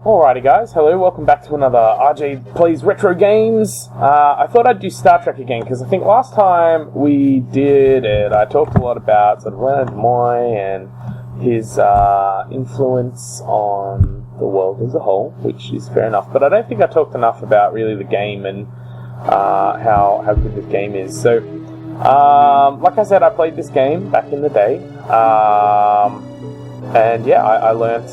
Alrighty guys, hello, welcome back to another Arjade Plays Retro Games. I thought I'd do Star Trek again, because I think last time we did it, I talked a lot about sort of Leonard Nimoy and his influence on the world as a whole, which is fair enough, but I don't think I talked enough about really the game and how good this game is. So, like I said, I played this game back in the day, and yeah, I learnt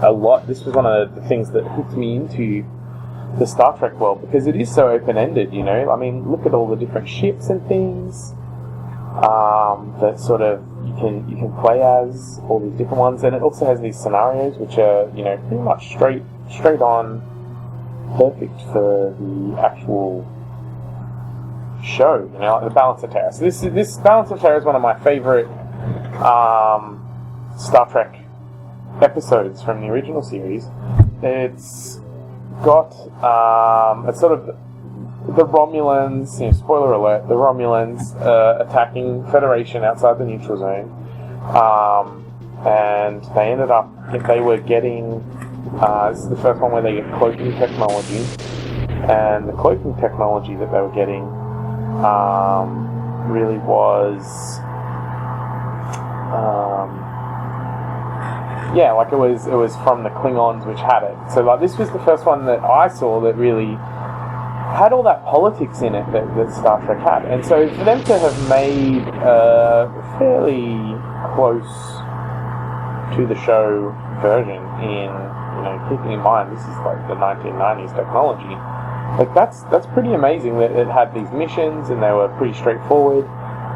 a lot. This was one of the things that hooked me into the Star Trek world, because it is so open-ended, you know. I mean, look at all the different ships and things that sort of you can play as, all these different ones, and it also has these scenarios which are, you know, pretty much straight on perfect for the actual show, you know, like the Balance of Terror. So this Balance of Terror is one of my favorite Star Trek episodes from the original series. It's got it's sort of the Romulans, you know, spoiler alert, the Romulans attacking Federation outside the neutral zone, and they were getting this is the first one where they get cloaking technology, and the cloaking technology that they were getting really was yeah, like it was from the Klingons, which had it. So like this was the first one that I saw that really had all that politics in it that Star Trek had. And so for them to have made a fairly close to the show version in, you know, keeping in mind this is like the 1990s technology, like that's pretty amazing that it had these missions and they were pretty straightforward.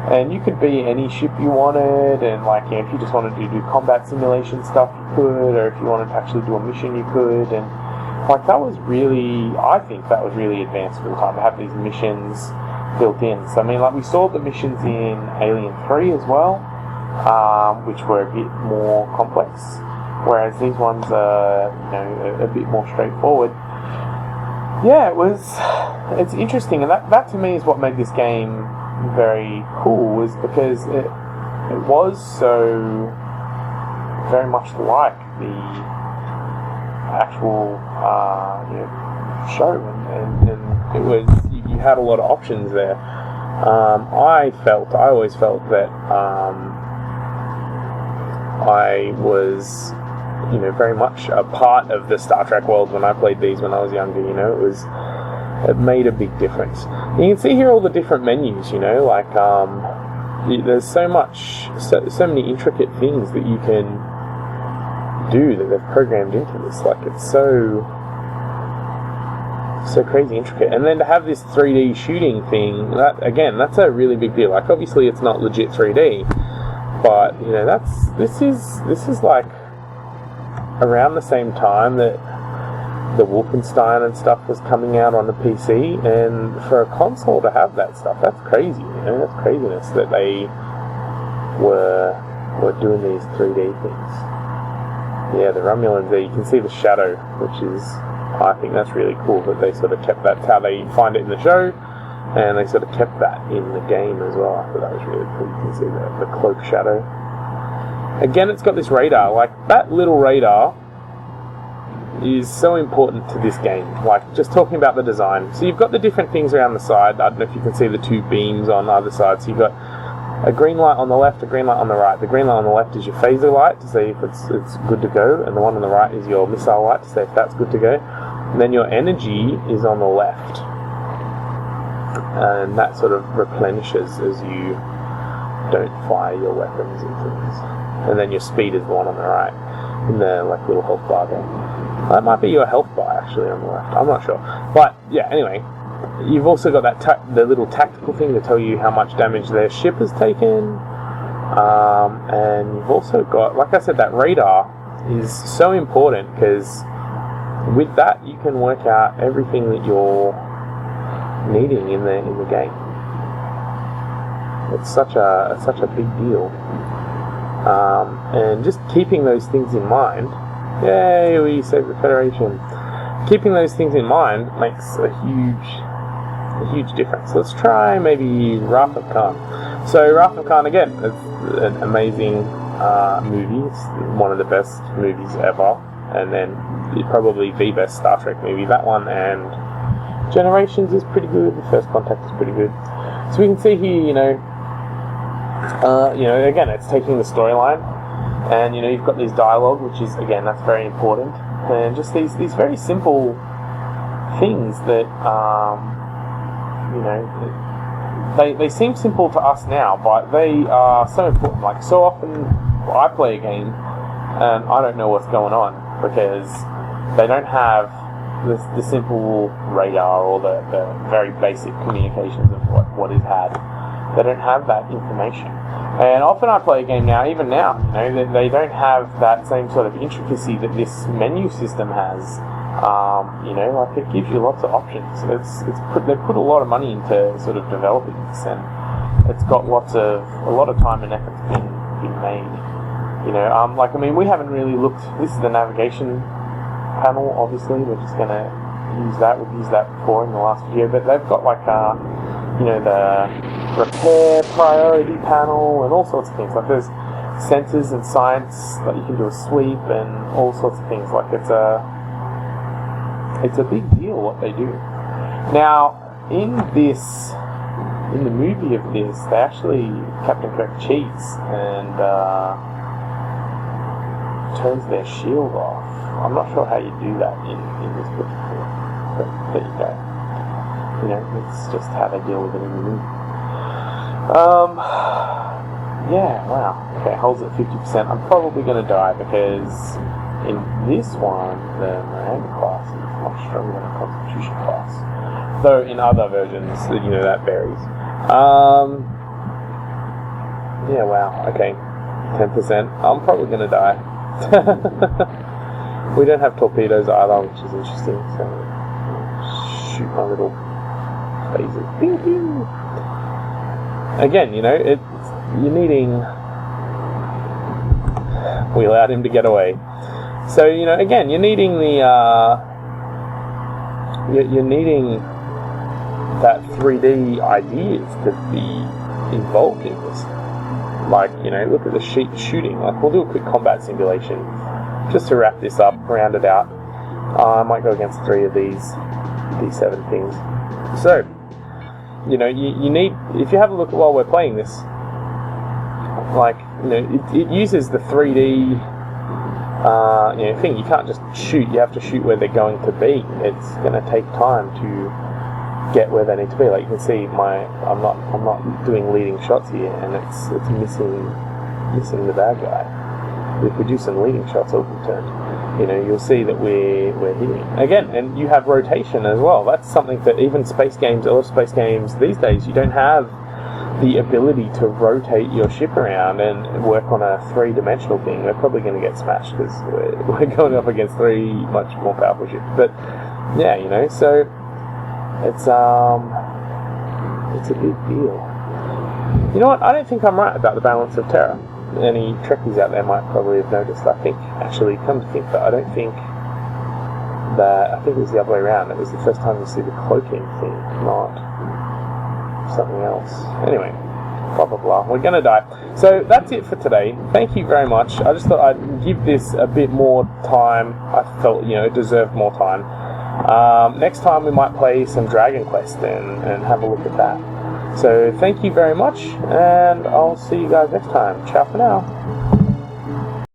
And you could be any ship you wanted, and like, you know, if you just wanted to do combat simulation stuff, you could, or if you wanted to actually do a mission, you could, and like that was really, I think that was really advanced for the time to have these missions built in. So I mean, like we saw the missions in Alien 3 as well, which were a bit more complex, whereas these ones are, you know, a bit more straightforward. Yeah, it's interesting, and that to me is what made this game very cool, was because it was so very much like the actual you know, show, and it was, you had a lot of options there. I always felt that I was, you know, very much a part of the Star Trek world when I played these when I was younger. You know, it made a big difference. You can see here all the different menus, you know, like there's so many intricate things that you can do that they've programmed into this. Like it's so crazy intricate. And then to have this 3D shooting thing, that's a really big deal. Like obviously it's not legit 3D, but you know, this is like around the same time that the Wolfenstein and stuff was coming out on the PC, and for a console to have that stuff, that's crazy, you know, that's craziness that they were doing these 3D things. Yeah, the Romulans there, you can see the shadow, which is, I think that's really cool that they sort of kept that. That's how they find it in the show, and they sort of kept that in the game as well. I thought that was really cool. You can see the cloak shadow. Again, it's got this radar, like that little radar is so important to this game. Like, just talking about the design. So you've got the different things around the side. I don't know if you can see the two beams on either side. So you've got a green light on the left, a green light on the right. The green light on the left is your phaser light to say if it's good to go, and the one on the right is your missile light to say if that's good to go. And then your energy is on the left, and that sort of replenishes as you don't fire your weapons and things. And then your speed is the one on the right, in the like little health bar there. That might be your health bar actually on the left. I'm not sure, but yeah. Anyway, you've also got that the little tactical thing to tell you how much damage their ship has taken, and you've also got, like I said, that radar is so important because with that you can work out everything that you're needing in the game. It's such a big deal, and just keeping those things in mind. Yay, we saved the Federation. Keeping those things in mind makes a huge difference. Let's try maybe Wrath of Khan. So Wrath of Khan, again, is an amazing movie. It's one of the best movies ever, and then probably the best Star Trek movie. That one and Generations is pretty good. The First Contact is pretty good. So we can see here, again, it's taking the storyline, and you've got this dialogue, which is, again, that's very important, and just these very simple things that they seem simple to us now, but they are so important. Like, so often I play a game and I don't know what's going on because they don't have the simple radar or the very basic communications of what is had. They don't have that information. And often I play a game now, even now, they don't have that same sort of intricacy that this menu system has. Like, it gives you lots of options. They put a lot of money into sort of developing this, and it's got a lot of time and effort been made. We haven't really looked. This is the navigation panel. Obviously, we're just gonna use that. We've used that before in the last video, but they've got like the repair priority panel and all sorts of things. Like, there's sensors and science that you can do a sweep and all sorts of things. Like, it's a big deal what they do. Now, in the movie of this, they actually, Captain Kirk cheats and turns their shield off. I'm not sure how you do that in this particular, but there you go. It's just how they deal with it in the movie. Yeah, wow. Okay, holds at 50%. I'm probably going to die because in this one, the Miranda class is much stronger than a Constitution class. Though in other versions, that varies. Yeah, wow. Okay, 10%. I'm probably going to die. We don't have torpedoes either, which is interesting. So shoot my little phasers. Pew pew. Again, you're needing. We allowed him to get away. So again, you're needing you're needing that 3D ideas to be involved in this. Like, look at the shooting. Like, we'll do a quick combat simulation just to wrap this up, round it out. I might go against 3 of these D7 things. So, you need, if you have a look at while we're playing this, like, it uses the 3D thing. You can't just shoot. You have to shoot where they're going to be. It's going to take time to get where they need to be. Like, you can see I'm not doing leading shots here, and it's missing the bad guy. If we do some leading shots over the turn, you'll see that we're hitting again. And you have rotation as well. That's something that even a lot of space games these days, you don't have the ability to rotate your ship around and work on a 3-dimensional thing. We're probably going to get smashed because we're going up against 3 much more powerful ships. But yeah, so it's a big deal. You know what? I don't think I'm right about the balance of terror. Any Trekkies out there might probably have noticed. I think, actually, come to think that, I think it was the other way around. It was the first time you see the cloaking thing, not something else. Anyway, blah blah blah. We're gonna die. So that's it for today. Thank you very much. I just thought I'd give this a bit more time. I felt it deserved more time. Next time we might play some Dragon Quest and have a look at that. So thank you very much, and I'll see you guys next time. Ciao for now.